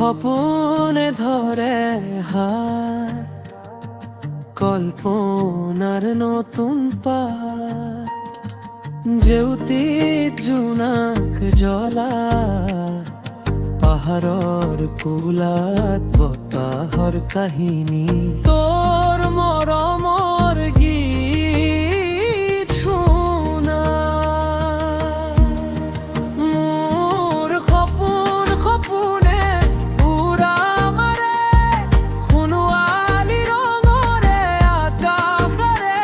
খপনে ধরে হাত কল্পনার নতুন পাত যেউতি জোনাক জ্বলা পাহাড়ৰ কোলাত বতাহৰ কাহিনী তোৰ মৰমৰ গীত শুনা মোৰ সপোনে উৰা মাৰে সোণোৱালী ৰঙৰে আকাশৰে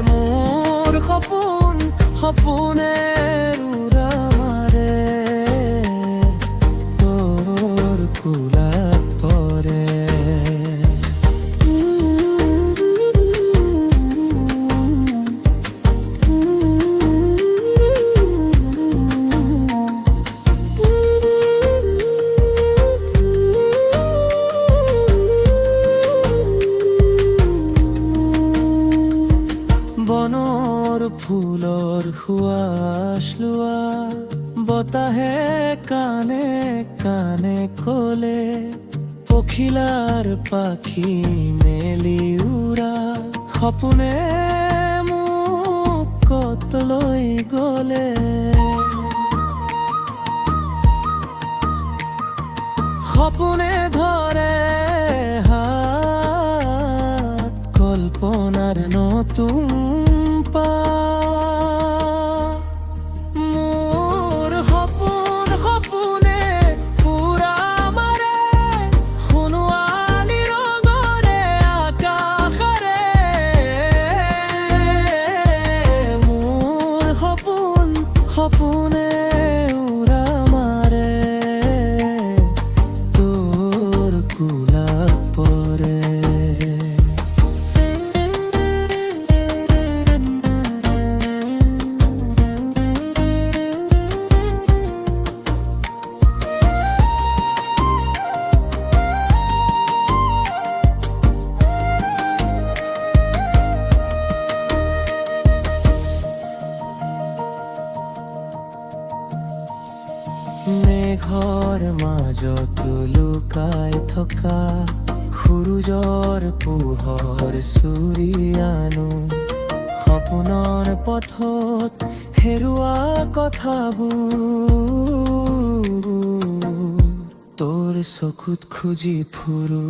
মোৰ সপোনে উৰা মাৰে তোৰ কোলাত পৰে বনৰ ফুলৰ সুৱাস লোৱা বতাহে কানে কানে কলে পখিলাৰ পাখি মেলি উৰা সপোনে মোক কত লৈ গলে সপোনে ধৰে হাত কল্পনাৰ নতুন মোৰ সপোনে উৰা মাৰে সোণোৱালী ৰঙৰে আকাশৰে মোৰ সপোনে উৰা মাৰে তোৰ কোলাত পৰে মেঘৰ মাজত লুকাই থকা সূৰুজৰ পোহৰ চুৰি আনো সপোনৰ পথত হেৰুৱা কথাবোৰ তোৰ চকুত খুজি ফুৰো